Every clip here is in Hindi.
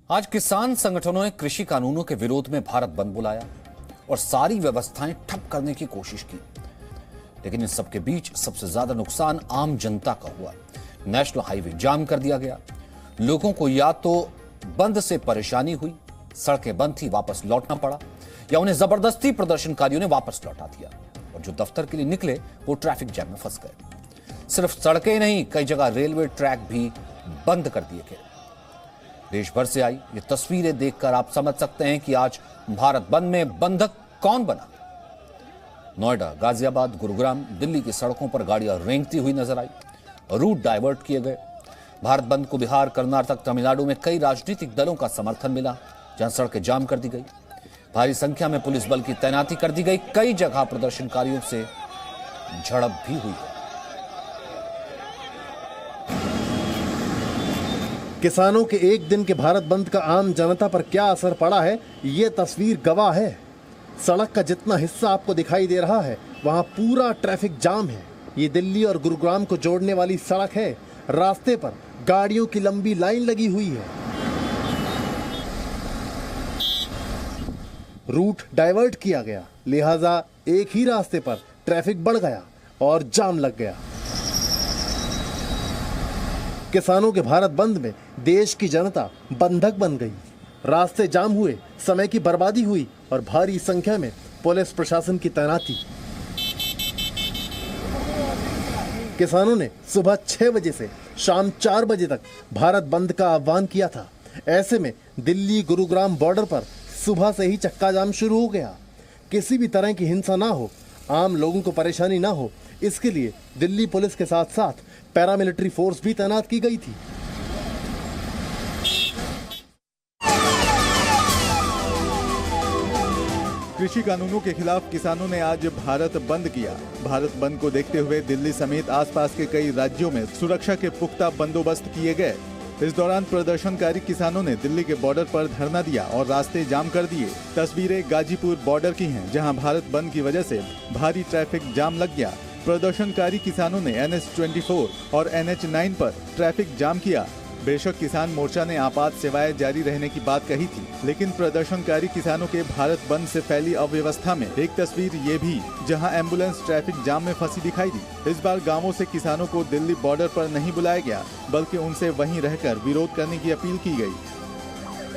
आज किसान संगठनों ने कृषि कानूनों के विरोध में भारत बंद बुलाया और सारी व्यवस्थाएं ठप करने की कोशिश की। लेकिन इन सबके बीच सबसे ज्यादा नुकसान आम जनता का हुआ। नेशनल हाईवे जाम कर दिया गया। लोगों को या तो बंद से परेशानी हुई, सड़कें बंद थी, वापस लौटना पड़ा, या उन्हें जबरदस्ती प्रदर्शनकारियों ने वापस लौटा दिया और जो दफ्तर के लिए निकले वो ट्रैफिक जैम में फंस गए। सिर्फ सड़कें नहीं, कई जगह रेलवे ट्रैक भी बंद कर दिए गए। देश भर से आई ये तस्वीरें देखकर आप समझ सकते हैं कि आज भारत बंद में बंधक कौन बना। नोएडा, गाजियाबाद, गुरुग्राम, दिल्ली की सड़कों पर गाड़ियां रेंगती हुई नजर आई, रूट डाइवर्ट किए गए। भारत बंद को बिहार, कर्नाटक, तमिलनाडु में कई राजनीतिक दलों का समर्थन मिला, जहां सड़कें जाम कर दी गई। भारी संख्या में पुलिस बल की तैनाती कर दी गई। कई जगह प्रदर्शनकारियों से झड़प भी हुई है। किसानों के एक दिन के भारत बंद का आम जनता पर क्या असर पड़ा है, ये तस्वीर गवाह है। सड़क का जितना हिस्सा आपको दिखाई दे रहा है वहां पूरा ट्रैफिक जाम है। ये दिल्ली और गुरुग्राम को जोड़ने वाली सड़क है। रास्ते पर गाड़ियों की लंबी लाइन लगी हुई है। रूट डाइवर्ट किया गया, लिहाजा एक ही रास्ते पर ट्रैफिक बढ़ गया और जाम लग गया। किसानों के भारत बंद में देश की जनता बंधक बन गई। रास्ते जाम हुए, समय की बर्बादी हुई और भारी संख्या में पुलिस प्रशासन की तैनाती। किसानों ने सुबह 6 बजे से शाम 4 बजे तक भारत बंद का आह्वान किया था। ऐसे में दिल्ली गुरुग्राम बॉर्डर पर सुबह से ही चक्का जाम शुरू हो गया। किसी भी तरह की हिंसा ना हो, आम लोगों को परेशानी ना हो, इसके लिए दिल्ली पुलिस के साथ साथ पैरामिलिट्री फोर्स भी तैनात की गई थी। कृषि कानूनों के खिलाफ किसानों ने आज भारत बंद किया। भारत बंद को देखते हुए दिल्ली समेत आसपास के कई राज्यों में सुरक्षा के पुख्ता बंदोबस्त किए गए। इस दौरान प्रदर्शनकारी किसानों ने दिल्ली के बॉर्डर पर धरना दिया और रास्ते जाम कर दिए। तस्वीरें गाजीपुर बॉर्डर की हैं, जहां भारत बंद की वजह से भारी ट्रैफिक जाम लग गया। प्रदर्शनकारी किसानों ने NH-24 और NH-9 पर ट्रैफिक जाम किया। बेशक किसान मोर्चा ने आपात सेवाएं जारी रहने की बात कही थी, लेकिन प्रदर्शनकारी किसानों के भारत बंद से फैली अव्यवस्था में एक तस्वीर ये भी, जहां एम्बुलेंस ट्रैफिक जाम में फंसी दिखाई दी। इस बार गांवों से किसानों को दिल्ली बॉर्डर पर नहीं बुलाया गया, बल्कि उनसे वहीं रहकर विरोध करने की अपील की गई।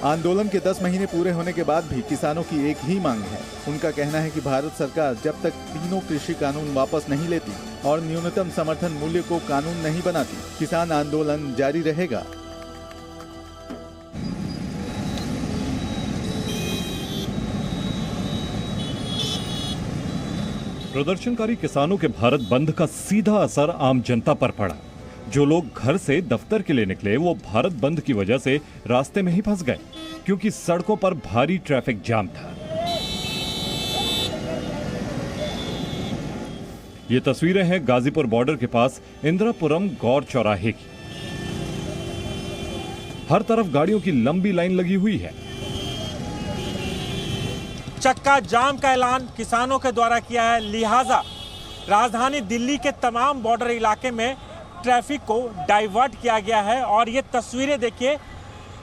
आंदोलन के 10 महीने पूरे होने के बाद भी किसानों की एक ही मांग है। उनका कहना है कि भारत सरकार जब तक तीनों कृषि कानून वापस नहीं लेती और न्यूनतम समर्थन मूल्य को कानून नहीं बनाती, किसान आंदोलन जारी रहेगा। प्रदर्शनकारी किसानों के भारत बंद का सीधा असर आम जनता पर पड़ा। जो लोग घर से दफ्तर के लिए निकले वो भारत बंद की वजह से रास्ते में ही फंस गए, क्योंकि सड़कों पर भारी ट्रैफिक जाम था। ये तस्वीरें हैं गाजीपुर बॉर्डर के पास इंदिरापुरम गौर चौराहे की। हर तरफ गाड़ियों की लंबी लाइन लगी हुई है। चक्का जाम का ऐलान किसानों के द्वारा किया है, लिहाजा राजधानी दिल्ली के तमाम बॉर्डर इलाके में ट्रैफिक को डाइवर्ट किया गया है। और ये तस्वीरें देखिए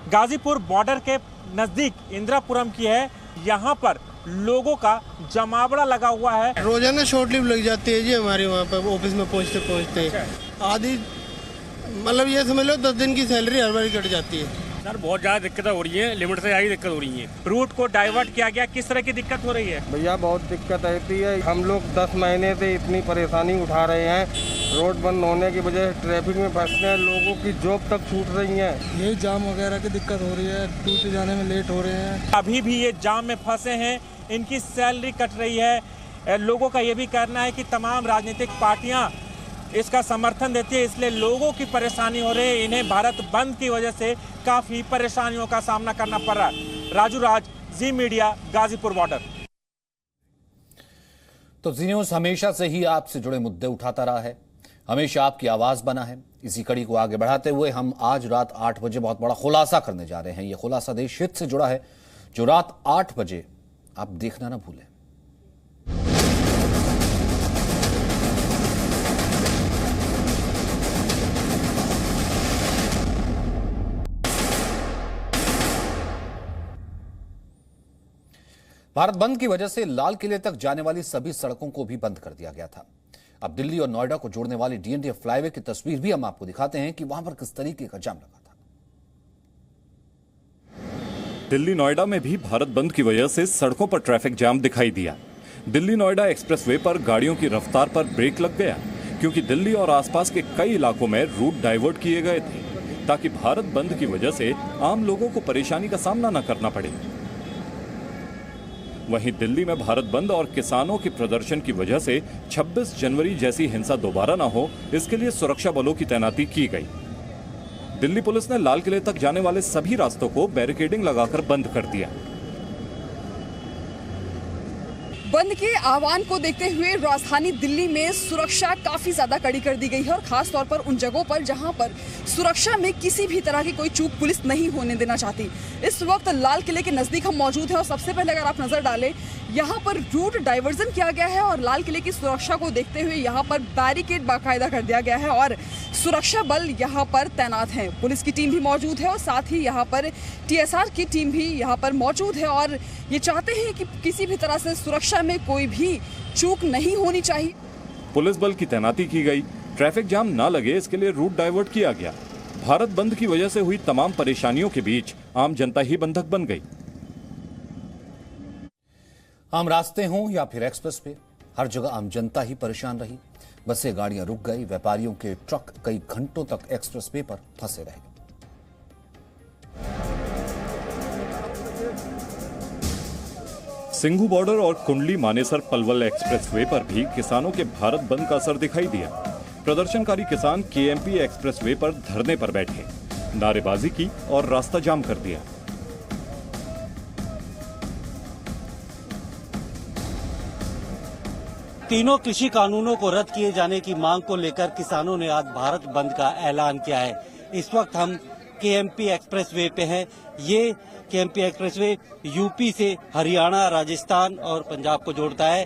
गाजीपुर बॉर्डर के नजदीक इंदिरापुरम की है। यहाँ पर लोगों का जमावड़ा लगा हुआ है। रोजाना शॉर्ट लीव लग जाती है जी हमारे वहाँ पर ऑफिस में पहुँचते पहुँचते। आधी मतलब ये समझ लो 10 दिन की सैलरी हर बार कट जाती है। सर बहुत ज़्यादा दिक्कत हो रही है, लिमिट से ज़्यादा दिक्कत हो रही है। रूट को डाइवर्ट किया गया, किस तरह की दिक्कत हो रही है? भैया बहुत दिक्कत आती है। हम लोग 10 महीने से इतनी परेशानी उठा रहे हैं। रोड बंद होने की वजह से ट्रैफिक में फंसते हैं, लोगों की जॉब तक छूट रही है। ये जाम वगैरह की दिक्कत हो रही है, टूट जाने में लेट हो रहे हैं। अभी भी ये जाम में फंसे हैं, इनकी सैलरी कट रही है। लोगों का ये भी कहना है कि तमाम राजनीतिक पार्टियां इसका समर्थन देती है, इसलिए लोगों की परेशानी हो रही है। इन्हें भारत बंद की वजह से काफी परेशानियों का सामना करना पड़ रहा है। राजू राज, जी मीडिया, गाजीपुर बॉर्डर। तो जी न्यूज हमेशा से ही आपसे जुड़े मुद्दे उठाता रहा है, हमेशा आपकी आवाज बना है। इसी कड़ी को आगे बढ़ाते हुए हम आज रात 8 बजे बहुत बड़ा खुलासा करने जा रहे हैं। यह खुलासा देश हित से जुड़ा है, जो रात 8 बजे आप देखना ना भूलें। भारत बंद की वजह से लाल किले तक जाने वाली सभी सड़कों को भी बंद कर दिया गया था। अब दिल्ली और नोएडा को जोड़ने वाली डीएनडीए फ्लाईवे की तस्वीर भी हम आपको दिखाते हैं कि वहां पर किस तरीके का जाम लगा था। दिल्ली नोएडा में भी भारत बंद की वजह से सड़कों पर ट्रैफिक जाम दिखाई दिया। दिल्ली नोएडा एक्सप्रेसवे पर गाड़ियों की रफ्तार पर ब्रेक लग गया क्योंकि दिल्ली और आसपास के कई इलाकों में रूट डाइवर्ट किए गए थे ताकि भारत बंद की वजह से आम लोगों को परेशानी का सामना न करना पड़े। वहीं दिल्ली में भारत बंद और किसानों के प्रदर्शन की वजह से 26 जनवरी जैसी हिंसा दोबारा न हो, इसके लिए सुरक्षा बलों की तैनाती की गई। दिल्ली पुलिस ने लाल किले तक जाने वाले सभी रास्तों को बैरिकेडिंग लगाकर बंद कर दिया। बंद के आह्वान को देखते हुए राजधानी दिल्ली में सुरक्षा काफी ज्यादा कड़ी कर दी गई है और खास तौर पर उन जगहों पर जहां पर सुरक्षा में किसी भी तरह की कोई चूक पुलिस नहीं होने देना चाहती। इस वक्त लाल किले के नजदीक हम मौजूद हैं और सबसे पहले अगर आप नजर डालें यहाँ पर रूट डाइवर्जन किया गया है और लाल किले की सुरक्षा को देखते हुए यहाँ पर बैरिकेड बाकायदा कर दिया गया है और सुरक्षा बल यहाँ पर तैनात हैं। पुलिस की टीम भी मौजूद है और साथ ही यहाँ पर टीएसआर की टीम भी यहाँ पर मौजूद है और ये चाहते हैं कि किसी भी तरह से सुरक्षा में कोई भी चूक नहीं होनी चाहिए। पुलिस बल की तैनाती की गई, ट्रैफिक जाम ना लगे इसके लिए रूट डाइवर्ट किया गया। भारत बंद की वजह से हुई तमाम परेशानियों के बीच आम जनता ही बंधक बन गई। आम रास्ते हों या फिर एक्सप्रेस वे, हर जगह आम जनता ही परेशान रही। बसें गाड़ियां रुक गई, व्यापारियों के ट्रक कई घंटों तक एक्सप्रेस वे पर फंसे रहे। सिंघू बॉर्डर और कुंडली मानेसर पलवल एक्सप्रेसवे पर भी किसानों के भारत बंद का असर दिखाई दिया। प्रदर्शनकारी किसान केएमपी एक्सप्रेसवे पर धरने पर बैठे, नारेबाजी की और रास्ता जाम कर दिया। तीनों कृषि कानूनों को रद्द किए जाने की मांग को लेकर किसानों ने आज भारत बंद का ऐलान किया है। इस वक्त हम केएमपी एक्सप्रेसवे पे हैं। ये केएमपी एक्सप्रेसवे यूपी से हरियाणा, राजस्थान और पंजाब को जोड़ता है।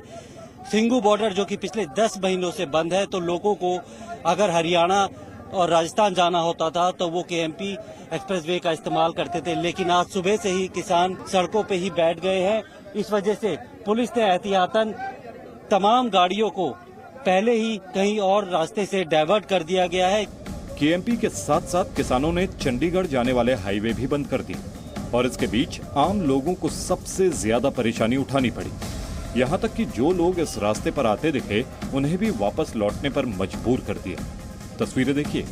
सिंघू बॉर्डर जो कि पिछले 10 महीनों से बंद है, तो लोगों को अगर हरियाणा और राजस्थान जाना होता था तो वो केएमपी एक्सप्रेसवे का इस्तेमाल करते थे, लेकिन आज सुबह से ही किसान सड़कों पे ही बैठ गए हैं। इस वजह से पुलिस ने एहतियातन तमाम गाड़ियों को पहले ही कहीं और रास्ते से डाइवर्ट कर दिया गया है। केएमपी के साथ साथ किसानों ने चंडीगढ़ जाने वाले हाईवे भी बंद कर दिए और इसके बीच आम लोगों को सबसे ज्यादा परेशानी उठानी पड़ी। यहाँ तक कि जो लोग इस रास्ते पर आते दिखे उन्हें भी वापस लौटने पर मजबूर कर दिया। तस्वीरें देखिए,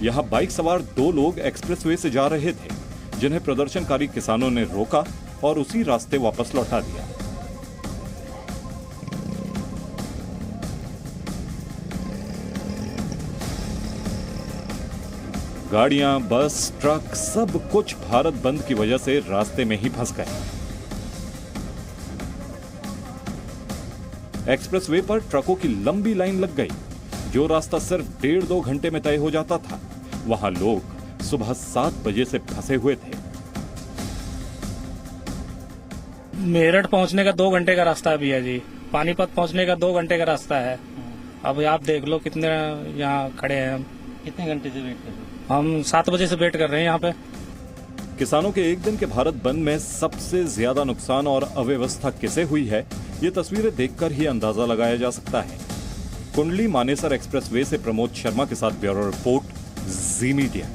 यहाँ बाइक सवार 2 लोग एक्सप्रेसवे से जा रहे थे जिन्हें प्रदर्शनकारी किसानों ने रोका और उसी रास्ते वापस लौटा दिया। गाड़ियां, बस, ट्रक सब कुछ भारत बंद की वजह से रास्ते में ही फंस गए। एक्सप्रेसवे पर ट्रकों की लंबी लाइन लग गई। जो रास्ता सिर्फ 1.5-2 घंटे में तय हो जाता था, वहां लोग सुबह 7 बजे से फंसे हुए थे। मेरठ पहुंचने का 2 घंटे का रास्ता भी है जी। पानीपत पहुंचने का 2 घंटे का रास्ता है। अब आप देख लो कितने यहाँ खड़े हैं हम। कितने घंटे से वेट कर रहे हैं? हम 7 बजे से वेट कर रहे हैं यहाँ पे। किसानों के एक दिन के भारत बंद में सबसे ज्यादा नुकसान और अव्यवस्था किसे हुई है, ये तस्वीरें देखकर ही अंदाजा लगाया जा सकता है। कुंडली मानेसर एक्सप्रेसवे से प्रमोद शर्मा के साथ ब्यूरो रिपोर्ट, जी मीडिया।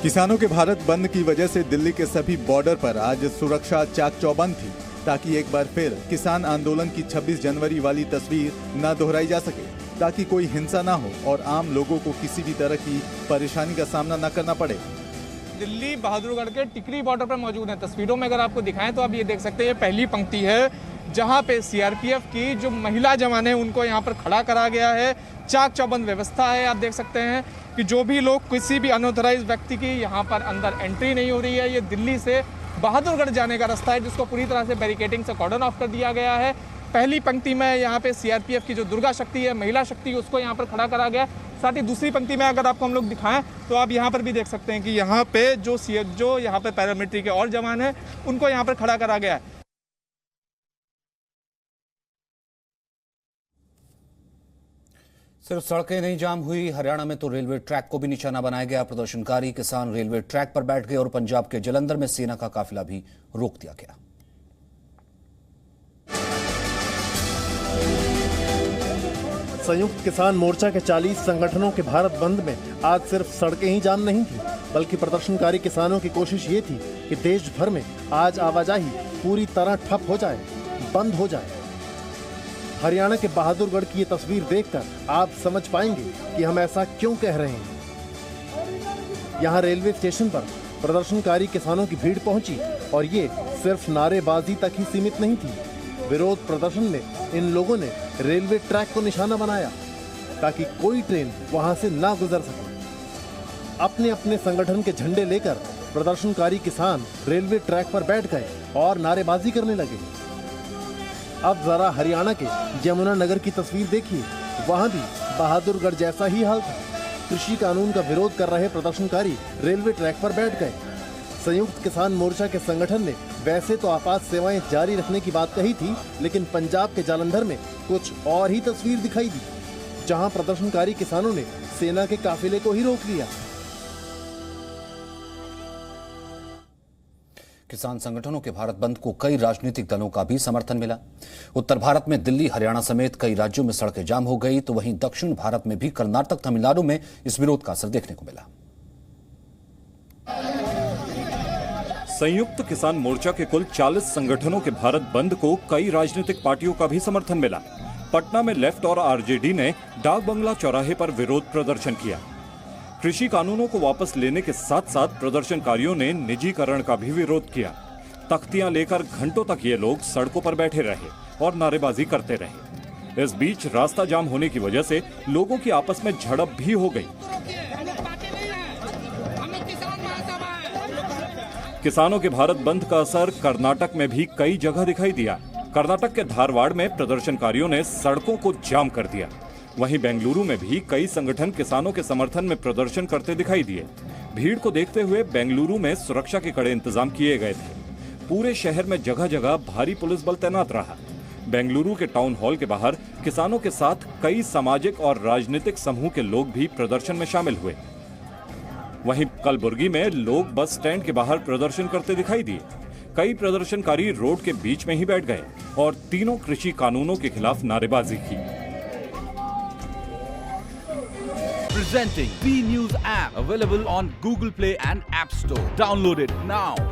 किसानों के भारत बंद की वजह से दिल्ली के सभी बॉर्डर पर आज सुरक्षा चाक चौबंद थी ताकि एक बार फिर किसान आंदोलन की 26 जनवरी वाली तस्वीर न दोहराई जा सके, ताकि कोई हिंसा ना हो और आम लोगों को किसी भी तरह की परेशानी का सामना न करना पड़े। दिल्ली बहादुरगढ़ के टिकरी बॉर्डर पर मौजूद है। तस्वीरों में अगर आपको दिखाएं तो आप ये देख सकते हैं, ये पहली पंक्ति है जहां पे सीआरपीएफ की जो महिला जवान है उनको यहाँ पर खड़ा करा गया है। चाक चौबंद व्यवस्था है। आप देख सकते हैं कि जो भी लोग, किसी भी अनऑथराइज व्यक्ति की यहाँ पर अंदर एंट्री नहीं हो रही है। ये दिल्ली से बहादुरगढ़ जाने का रास्ता है जिसको पूरी तरह से बैरिकेडिंग से कॉर्डन ऑफ कर दिया गया है। पहली पंक्ति में यहाँ पे सीआरपीएफ की जो दुर्गा शक्ति है, महिला शक्ति, उसको यहाँ पर खड़ा करा गया। साथ ही दूसरी पंक्ति में अगर आपको हम लोग दिखाएं तो आप यहाँ पर भी देख सकते हैं कि यहाँ पे जो यहाँ पे पैरामिलिट्री के और जवान हैं उनको यहाँ पर खड़ा करा गया है। सिर्फ सड़कें नहीं जाम हुई, हरियाणा में तो रेलवे ट्रैक को भी निशाना बनाया गया। प्रदर्शनकारी किसान रेलवे ट्रैक पर बैठ गए और पंजाब के जलंधर में सेना का काफिला भी रोक दिया गया। संयुक्त किसान मोर्चा के 40 संगठनों के भारत बंद में आज सिर्फ सड़कें ही जाम नहीं थी, बल्कि प्रदर्शनकारी किसानों की कोशिश ये थी कि देश भर में आज आवाजाही पूरी तरह ठप हो जाए, बंद हो जाए। हरियाणा के बहादुरगढ़ की ये तस्वीर देखकर आप समझ पाएंगे कि हम ऐसा क्यों कह रहे हैं। यहाँ रेलवे स्टेशन पर प्रदर्शनकारी किसानों की भीड़ पहुंची और ये सिर्फ नारेबाजी तक ही सीमित नहीं थी। विरोध प्रदर्शन में इन लोगों ने रेलवे ट्रैक को निशाना बनाया ताकि कोई ट्रेन वहां से ना गुजर सके। अपने अपने संगठन के झंडे लेकर प्रदर्शनकारी किसान रेलवे ट्रैक पर बैठ गए और नारेबाजी करने लगे। अब जरा हरियाणा के यमुनानगर की तस्वीर देखिए, वहां भी बहादुरगढ़ जैसा ही हाल था। कृषि कानून का विरोध कर रहे प्रदर्शनकारी रेलवे ट्रैक पर बैठ गए। संयुक्त किसान मोर्चा के संगठन ने वैसे तो आपात सेवाएं जारी रखने की बात कही थी, लेकिन पंजाब के जालंधर में कुछ और ही तस्वीर दिखाई दी, जहां प्रदर्शनकारी किसानों ने सेना के काफिले को ही रोक लिया। किसान संगठनों के भारत बंद को कई राजनीतिक दलों का भी समर्थन मिला। उत्तर भारत में दिल्ली, हरियाणा समेत कई राज्यों में सड़कें जाम हो गई, तो वहीं दक्षिण भारत में भी कर्नाटक, तमिलनाडु में इस विरोध का असर देखने को मिला। संयुक्त किसान मोर्चा के कुल 40 संगठनों के भारत बंद को कई राजनीतिक पार्टियों का भी समर्थन मिला। पटना में लेफ्ट और आरजेडी ने डाक बंगला चौराहे पर विरोध प्रदर्शन किया। कृषि कानूनों को वापस लेने के साथ साथ प्रदर्शनकारियों ने निजीकरण का भी विरोध किया। तख्तियां लेकर घंटों तक ये लोग सड़कों पर बैठे रहे और नारेबाजी करते रहे। इस बीच रास्ता जाम होने की वजह से लोगों की आपस में झड़प भी हो गई। किसानों के भारत बंद का असर कर्नाटक में भी कई जगह दिखाई दिया। कर्नाटक के धारवाड़ में प्रदर्शनकारियों ने सड़कों को जाम कर दिया। वहीं बेंगलुरु में भी कई संगठन किसानों के समर्थन में प्रदर्शन करते दिखाई दिए। भीड़ को देखते हुए बेंगलुरु में सुरक्षा के कड़े इंतजाम किए गए थे। पूरे शहर में जगह जगह भारी पुलिस बल तैनात रहा। बेंगलुरु के टाउन हॉल के बाहर किसानों के साथ कई सामाजिक और राजनीतिक समूह के लोग भी प्रदर्शन में शामिल हुए। वहीं कलबुर्गी में लोग बस स्टैंड के बाहर प्रदर्शन करते दिखाई दिए। कई प्रदर्शनकारी रोड के बीच में ही बैठ गए और तीनों कृषि कानूनों के खिलाफ नारेबाजी की। Presenting B News app, available on Google Play and App Store. Download it now.